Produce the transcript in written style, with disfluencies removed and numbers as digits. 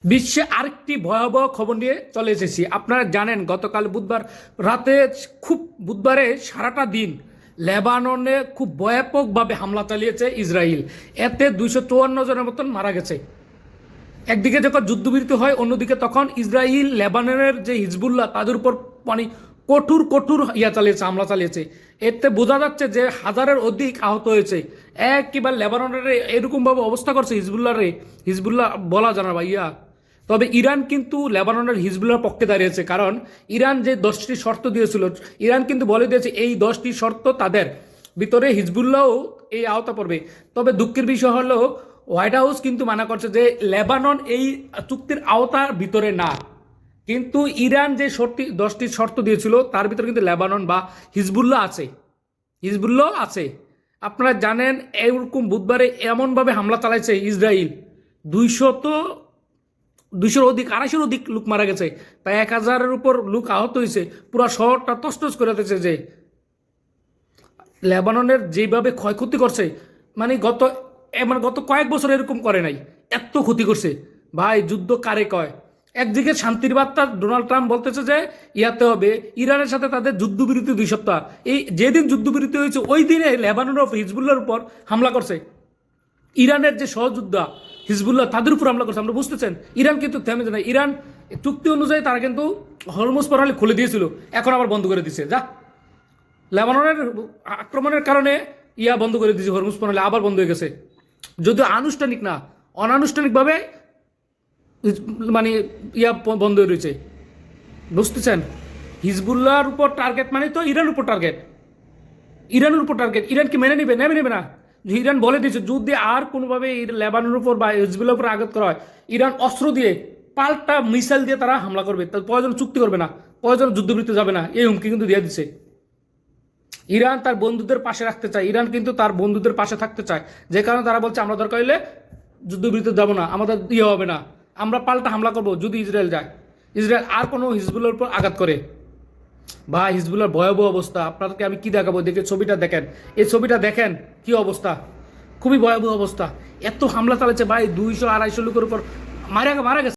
বিশ্বে আরেকটি ভয়াবহ খবর নিয়ে চলে এসেছি। আপনারা জানেন গতকাল বুধবার রাতে বুধবারে সারাটা দিন লেবাননে খুব ব্যাপকভাবে হামলা চালিয়েছে ইসরায়েল। এতে 254 জনের মতন মারা গেছে। একদিকে যখন যুদ্ধবিরতি হয়, অন্যদিকে তখন ইসরায়েল লেবাননের যে হিজবুল্লাহ তাদের উপর মানে কঠোর কঠোর হামলা চালিয়েছে। এতে বোঝা যাচ্ছে যে হাজারের অধিক আহত হয়েছে। একেবারে লেবাননের এরকমভাবে অবস্থা করছে হিজবুল্লাহ বলা জানা ভাইয়া। তবে ইরান কিন্তু লেবাননের হিজবুল্লাহর পক্ষে দাঁড়িয়েছে, কারণ ইরান যে 10টি শর্ত দিয়েছিল, ইরান কিন্তু বলে দিয়েছে এই 10টি শর্ত তাদের ভিতরে হিজবুল্লাহও এই আওতা পড়বে। তবে দুঃখের বিষয় হলো হোয়াইট হাউস কিন্তু মানা করছে যে লেবানন এই চুক্তির আওতার ভিতরে না। কিন্তু ইরান যে 10টি শর্ত দিয়েছিল তার ভিতরে কিন্তু লেবানন বা হিজবুল্লাহ আছে। আপনারা জানেন এরকম বুধবারে এমনভাবে হামলা চালাইছে ইসরায়েল, 200 অধিক 250 অধিক লোক মারা গেছে, প্রায় 1000-এর উপর লোক আহত হয়েছে। পুরো শহরটা তছনছ করে দিয়েছে। যে লেবাননের যেভাবে ক্ষয়ক্ষতি করছে, মানে গত কয়েক বছর এরকম করে নাই, এত ক্ষতি করছে ভাই। যুদ্ধ কারে কয়? একদিকে শান্তির বার্তা ডোনাল্ড ট্রাম্প বলতেছে যে ইয়াতে হবে ইরানের সাথে তাদের যুদ্ধবিরতি 2 সপ্তাহ। এই যেদিন যুদ্ধবিরতি হয়েছে ওই দিনে লেবাননের হিজবুল্লাহর উপর হামলা করছে। ইরানের যে সহযোদ্ধা হিজবুল্লাহ তাদের উপর হামলা করছে। আমরা বুঝতেছেন ইরান কিন্তু থেমেছে না। ইরান চুক্তি অনুযায়ী তারা কিন্তু হরমুজ প্রণালী খুলে দিয়েছিল, এখন আবার বন্ধ করে দিচ্ছে। লেবাননের আক্রমণের কারণে বন্ধ করে দিয়েছে, হরমুজ প্রণালী আবার বন্ধ হয়ে গেছে। যদিও আনুষ্ঠানিক না, অনানুষ্ঠানিকভাবে মানে বন্ধ হয়ে রয়েছে। বুঝতেছেন, হিজবুল্লাহর উপর টার্গেট মানে তো ইরানের উপর টার্গেট। ইরান কি মেনে নেবে না? ইরান বলে দিয়েছে যদি আর কোনোভাবে লেবাননের উপর বা হিজবুল্লাহর উপর আঘাত করা হয়, ইরান অস্ত্র দিয়ে পাল্টা মিসাইল দিয়ে তারা হামলা করবে। তার প্রয়োজন চুক্তি করবে না, প্রয়োজন যুদ্ধবৃত্তি যাবে না, এই হুমকি কিন্তু দিয়ে দিচ্ছে। ইরান তার বন্ধুদের পাশে রাখতে চায়, ইরান কিন্তু তার বন্ধুদের পাশে থাকতে চায়। যে কারণে তারা বলছে আমরা দরকার হলে যুদ্ধবৃত্তি যাবো না, আমাদের হবে না, আমরা পাল্টা হামলা করবো যদি ইসরায়েল আর কোনো হিজবুল্লাহর উপর আঘাত করে। ভাই হিজবুল্লাহর ভয়াবহ অবস্থা। আপনাদেরকে আমি কি দেখাবো, দেখে ছবিটা দেখেন, এই ছবিটা দেখেন কি অবস্থা, খুবই ভয়াবহ অবস্থা। এত হামলা চালাচ্ছে ভাই, 200-250 লোকের উপর মারা গেছে।